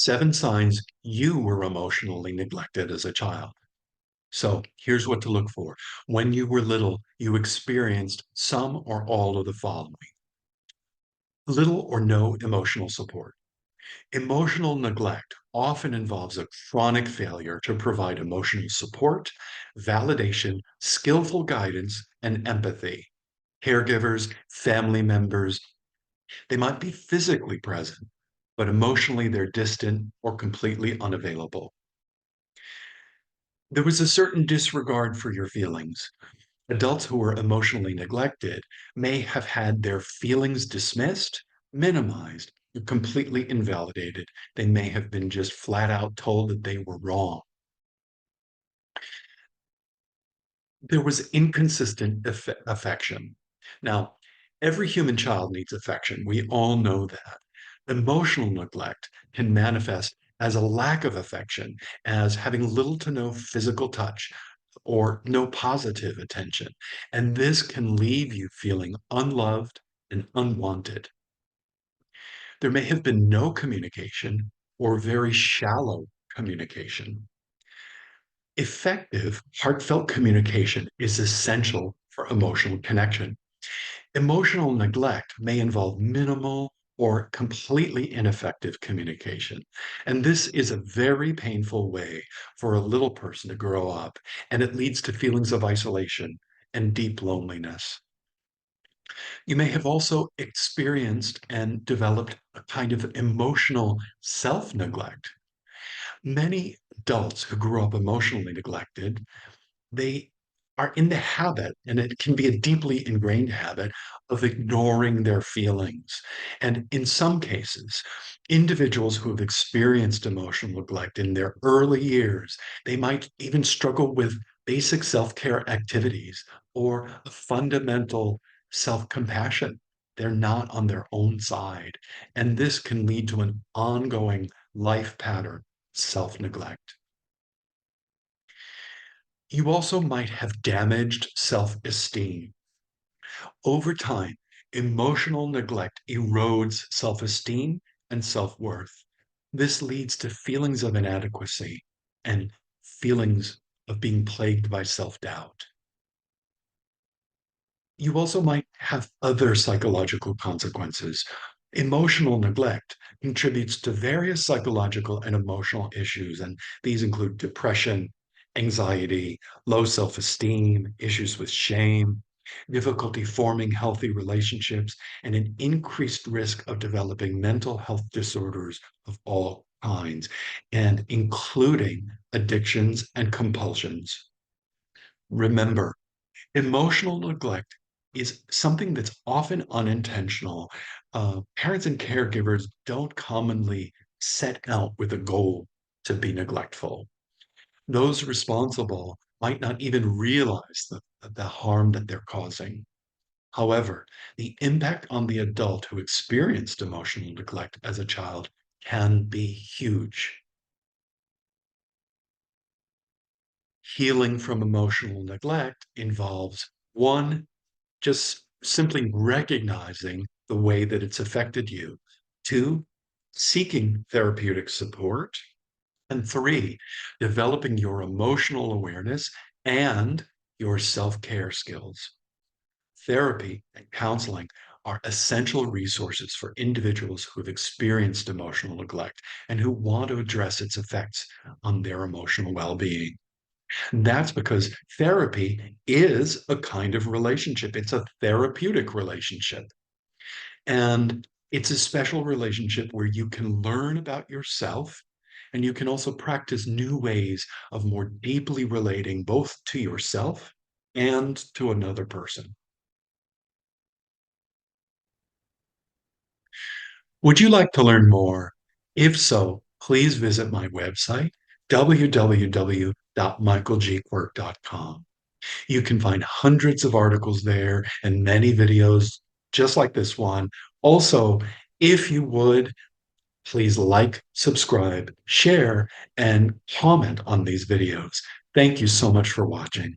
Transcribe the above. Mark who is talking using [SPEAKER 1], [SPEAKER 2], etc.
[SPEAKER 1] 7 signs you were emotionally neglected as a child. So here's what to look for. When you were little, you experienced some or all of the following: little or no emotional support. Emotional neglect often involves a chronic failure to provide emotional support, validation, skillful guidance, and empathy. Caregivers, family members, they might be physically present, but emotionally they're distant or completely unavailable. There was a certain disregard for your feelings. Adults who were emotionally neglected may have had their feelings dismissed, minimized, or completely invalidated. They may have been just flat out told that they were wrong. There was inconsistent affection. Now, every human child needs affection. We all know that. Emotional neglect can manifest as a lack of affection, as having little to no physical touch or no positive attention. And this can leave you feeling unloved and unwanted. There may have been no communication or very shallow communication. Effective, heartfelt communication is essential for emotional connection. Emotional neglect may involve minimal or completely ineffective communication. And this is a very painful way for a little person to grow up, and it leads to feelings of isolation and deep loneliness. You may have also experienced and developed a kind of emotional self neglect. Many adults who grew up emotionally neglected, they are in the habit, and it can be a deeply ingrained habit, of ignoring their feelings. And in some cases, individuals who have experienced emotional neglect in their early years, they might even struggle with basic self-care activities or a fundamental self-compassion. They're not on their own side. And this can lead to an ongoing life pattern, self-neglect. You also might have damaged self-esteem. Over time, emotional neglect erodes self-esteem and self-worth. This leads to feelings of inadequacy and feelings of being plagued by self-doubt. You also might have other psychological consequences. Emotional neglect contributes to various psychological and emotional issues, and these include depression, anxiety, low self esteem, issues with shame, difficulty forming healthy relationships, and an increased risk of developing mental health disorders of all kinds, and including addictions and compulsions. Remember, emotional neglect is something that's often unintentional. Parents and caregivers don't commonly set out with a goal to be neglectful. Those responsible might not even realize the harm that they're causing. However, the impact on the adult who experienced emotional neglect as a child can be huge. Healing from emotional neglect involves one, just simply recognizing the way that it's affected you. Two, seeking therapeutic support. And three, developing your emotional awareness and your self care skills. Therapy and counseling are essential resources for individuals who have experienced emotional neglect and who want to address its effects on their emotional well being. That's because therapy is a kind of relationship. It's a therapeutic relationship. And it's a special relationship where you can learn about yourself and you can also practice new ways of more deeply relating both to yourself and to another person. Would you like to learn more? If so, please visit my website, www.michaelgquirk.com. You can find hundreds of articles there and many videos just like this one. Also, if you would, please like, subscribe, share, and comment on these videos. Thank you so much for watching.